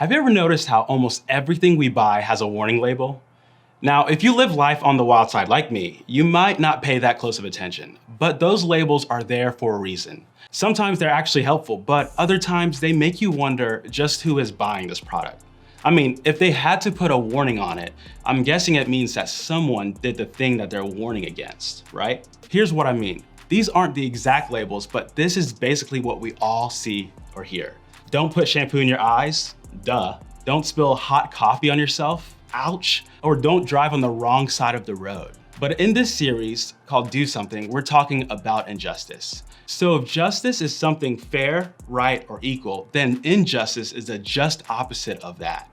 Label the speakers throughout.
Speaker 1: Have you ever noticed how almost everything we buy has a warning label? Now, if you live life on the wild side like me, you might not pay that close of attention, but those labels are there for a reason. Sometimes they're actually helpful, but other times they make you wonder just who is buying this product. I mean, if they had to put a warning on it, I'm guessing it means that someone did the thing that they're warning against, right? Here's what I mean. These aren't the exact labels, but this is basically what we all see or hear. Don't put shampoo in your eyes. Duh. Don't spill hot coffee on yourself. Ouch. Or don't drive on the wrong side of the road. But in this series called Do Something, we're talking about injustice. So if justice is something fair, right, or equal, then injustice is the just opposite of that.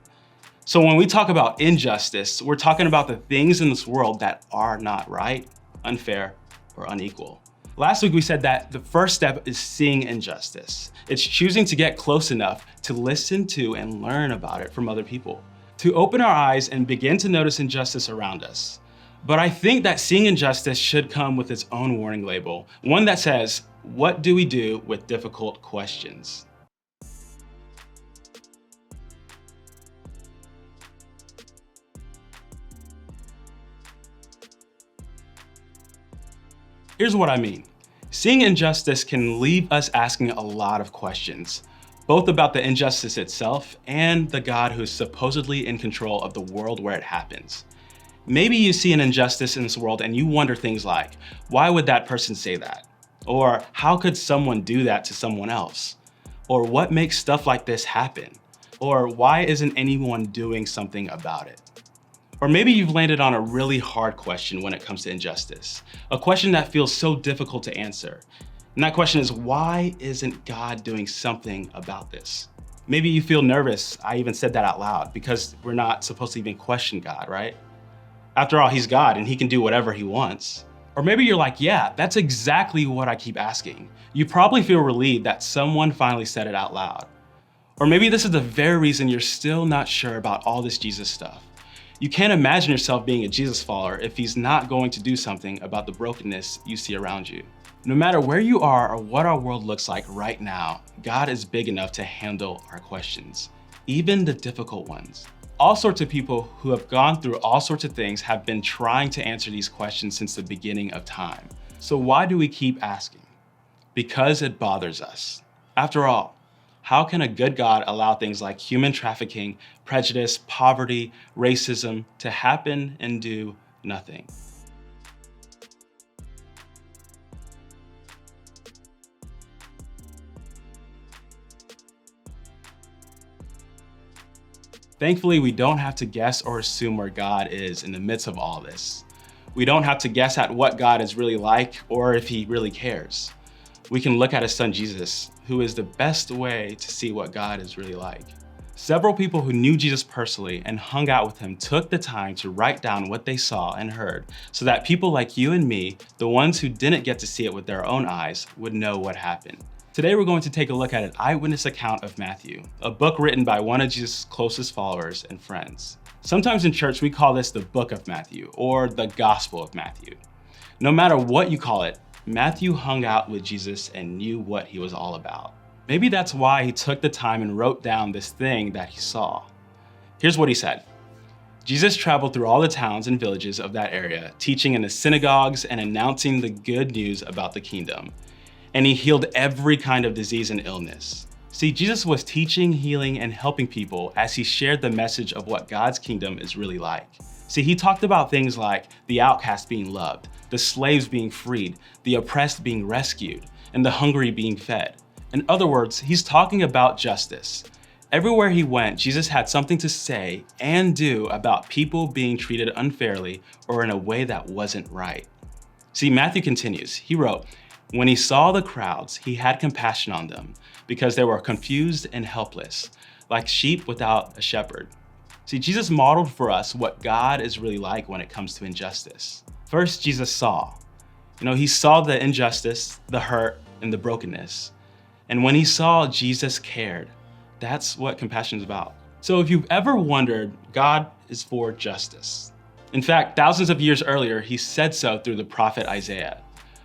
Speaker 1: So when we talk about injustice, we're talking about the things in this world that are not right, unfair, or unequal. Last week we said that the first step is seeing injustice. It's choosing to get close enough to listen to and learn about it from other people, to open our eyes and begin to notice injustice around us. But I think that seeing injustice should come with its own warning label, one that says, what do we do with difficult questions? Here's what I mean. Seeing injustice can leave us asking a lot of questions, both about the injustice itself and the God who's supposedly in control of the world where it happens. Maybe you see an injustice in this world and you wonder things like, why would that person say that? Or how could someone do that to someone else? Or what makes stuff like this happen? Or why isn't anyone doing something about it? Or maybe you've landed on a really hard question when it comes to injustice, a question that feels so difficult to answer. And that question is, why isn't God doing something about this? Maybe you feel nervous, I even said that out loud, because we're not supposed to even question God, right? After all, he's God and he can do whatever he wants. Or maybe you're like, yeah, that's exactly what I keep asking. You probably feel relieved that someone finally said it out loud. Or maybe this is the very reason you're still not sure about all this Jesus stuff. You can't imagine yourself being a Jesus follower if he's not going to do something about the brokenness you see around you. No matter where you are or what our world looks like right now, God is big enough to handle our questions, even the difficult ones. All sorts of people who have gone through all sorts of things have been trying to answer these questions since the beginning of time. So why do we keep asking? Because it bothers us. After all, how can a good God allow things like human trafficking, prejudice, poverty, racism to happen and do nothing? Thankfully, we don't have to guess or assume where God is in the midst of all this. We don't have to guess at what God is really like or if he really cares. We can look at his son Jesus, who is the best way to see what God is really like. Several people who knew Jesus personally and hung out with him took the time to write down what they saw and heard so that people like you and me, the ones who didn't get to see it with their own eyes, would know what happened. Today we're going to take a look at an eyewitness account of Matthew, a book written by one of Jesus' closest followers and friends. Sometimes in church we call this the Book of Matthew or the Gospel of Matthew. No matter what you call it, Matthew hung out with Jesus and knew what he was all about. Maybe that's why he took the time and wrote down this thing that he saw. Here's what he said. Jesus traveled through all the towns and villages of that area, teaching in the synagogues and announcing the good news about the kingdom. And he healed every kind of disease and illness. See, Jesus was teaching, healing, and helping people as he shared the message of what God's kingdom is really like. See, he talked about things like the outcast being loved, the slaves being freed, the oppressed being rescued, and the hungry being fed. In other words, he's talking about justice. Everywhere he went, Jesus had something to say and do about people being treated unfairly or in a way that wasn't right. See, Matthew continues. He wrote, "When he saw the crowds, he had compassion on them because they were confused and helpless, like sheep without a shepherd." See, Jesus modeled for us what God is really like when it comes to injustice. First, Jesus saw. He saw the injustice, the hurt, and the brokenness. And when he saw, Jesus cared. That's what compassion is about. So if you've ever wondered, God is for justice. In fact, thousands of years earlier, he said so through the prophet Isaiah.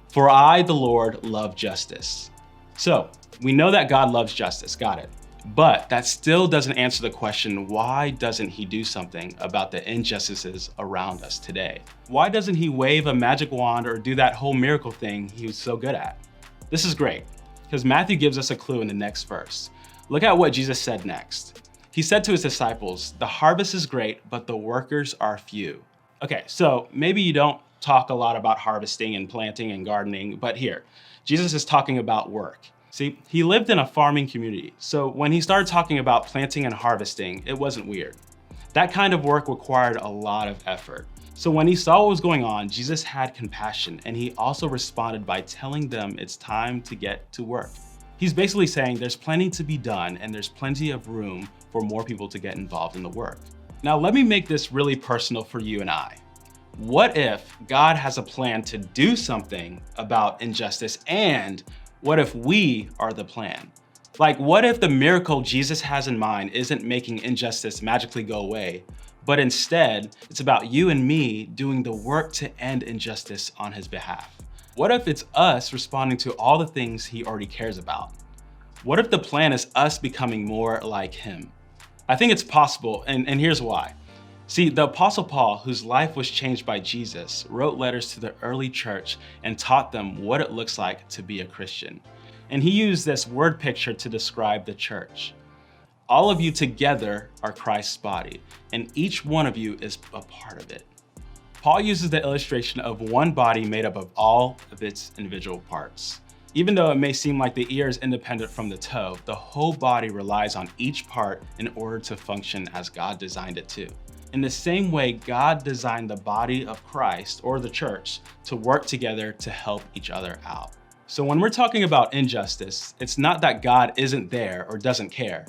Speaker 1: "For I, the Lord, love justice." So we know that God loves justice, got it. But that still doesn't answer the question, why doesn't he do something about the injustices around us today? Why doesn't he wave a magic wand or do that whole miracle thing he was so good at? This is great, because Matthew gives us a clue in the next verse. Look at what Jesus said next. He said to his disciples, "The harvest is great, but the workers are few." Okay, so maybe you don't talk a lot about harvesting and planting and gardening, but here, Jesus is talking about work. See, he lived in a farming community, so when he started talking about planting and harvesting, it wasn't weird. That kind of work required a lot of effort. So when he saw what was going on, Jesus had compassion, and he also responded by telling them it's time to get to work. He's basically saying there's plenty to be done and there's plenty of room for more people to get involved in the work. Now let me make this really personal for you and I. What if God has a plan to do something about injustice, and what if we are the plan? Like, what if the miracle Jesus has in mind isn't making injustice magically go away, but instead it's about you and me doing the work to end injustice on his behalf? What if it's us responding to all the things he already cares about? What if the plan is us becoming more like him? I think it's possible, and here's why. See, the Apostle Paul, whose life was changed by Jesus, wrote letters to the early church and taught them what it looks like to be a Christian. And he used this word picture to describe the church. All of you together are Christ's body, and each one of you is a part of it. Paul uses the illustration of one body made up of all of its individual parts. Even though it may seem like the ear is independent from the toe, the whole body relies on each part in order to function as God designed it to. In the same way, God designed the body of Christ, or the church, to work together to help each other out. So when we're talking about injustice, it's not that God isn't there or doesn't care,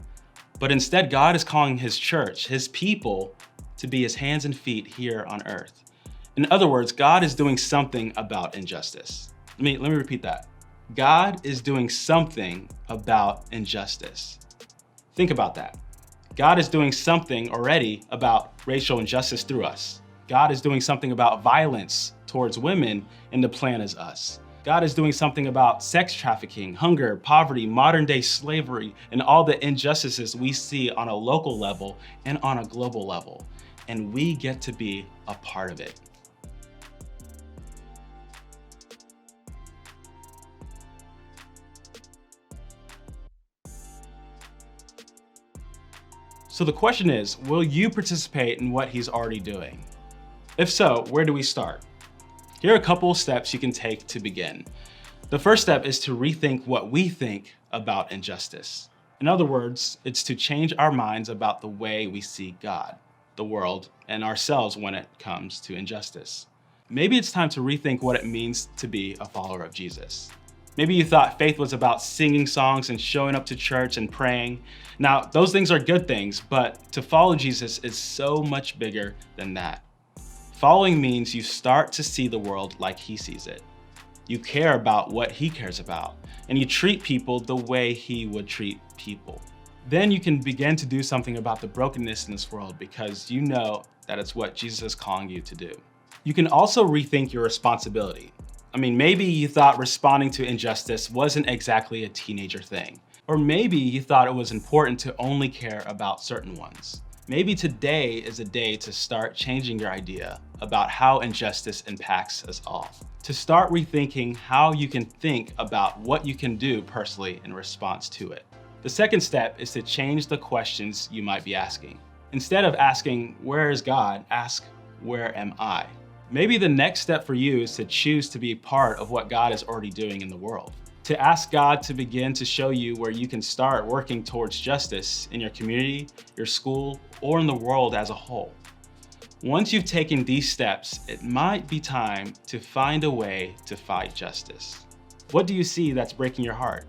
Speaker 1: but instead God is calling his church, his people, to be his hands and feet here on earth. In other words, God is doing something about injustice. Let me repeat that. God is doing something about injustice. Think about that. God is doing something already about racial injustice through us. God is doing something about violence towards women, and the plan is us. God is doing something about sex trafficking, hunger, poverty, modern day slavery, and all the injustices we see on a local level and on a global level. And we get to be a part of it. So the question is, will you participate in what he's already doing? If so, where do we start? Here are a couple of steps you can take to begin. The first step is to rethink what we think about injustice. In other words, it's to change our minds about the way we see God, the world, and ourselves when it comes to injustice. Maybe it's time to rethink what it means to be a follower of Jesus. Maybe you thought faith was about singing songs and showing up to church and praying. Now, those things are good things, but to follow Jesus is so much bigger than that. Following means you start to see the world like he sees it. You care about what he cares about, and you treat people the way he would treat people. Then you can begin to do something about the brokenness in this world because you know that it's what Jesus is calling you to do. You can also rethink your responsibility. Maybe you thought responding to injustice wasn't exactly a teenager thing. Or maybe you thought it was important to only care about certain ones. Maybe today is a day to start changing your idea about how injustice impacts us all. To start rethinking how you can think about what you can do personally in response to it. The second step is to change the questions you might be asking. Instead of asking, "Where is God?" ask, "Where am I?" Maybe the next step for you is to choose to be part of what God is already doing in the world. To ask God to begin to show you where you can start working towards justice in your community, your school, or in the world as a whole. Once you've taken these steps, it might be time to find a way to fight justice. What do you see that's breaking your heart?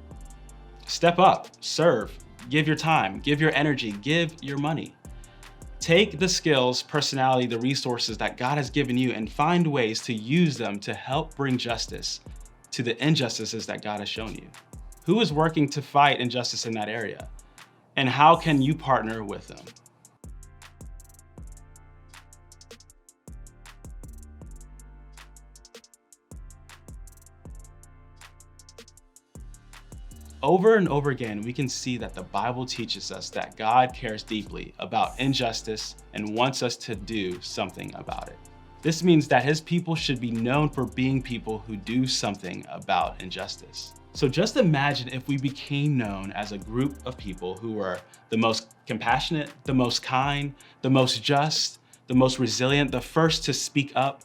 Speaker 1: Step up, serve, give your time, give your energy, give your money. Take the skills, personality, the resources that God has given you and find ways to use them to help bring justice to the injustices that God has shown you. Who is working to fight injustice in that area? And how can you partner with them? Over and over again, we can see that the Bible teaches us that God cares deeply about injustice and wants us to do something about it. This means that his people should be known for being people who do something about injustice. So just imagine if we became known as a group of people who were the most compassionate, the most kind, the most just, the most resilient, the first to speak up,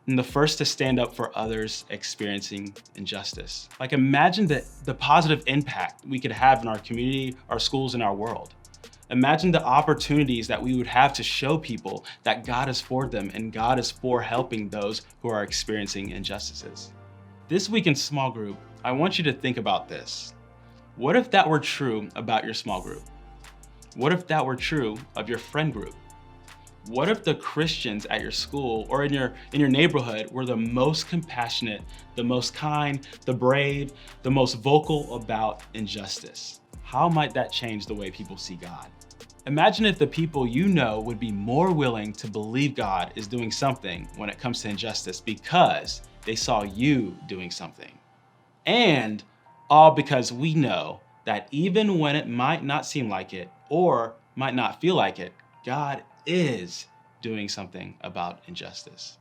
Speaker 1: and the first to stand up for others experiencing injustice. Like, imagine the positive impact we could have in our community, our schools, and our world. Imagine the opportunities that we would have to show people that God is for them and God is for helping those who are experiencing injustices. This week in small group, I want you to think about this. What if that were true about your small group? What if that were true of your friend group? What if the Christians at your school or in your neighborhood were the most compassionate, the most kind, the brave, the most vocal about injustice? How might that change the way people see God? Imagine if the people you know would be more willing to believe God is doing something when it comes to injustice because they saw you doing something. And all because we know that even when it might not seem like it or might not feel like it, God is doing something about injustice.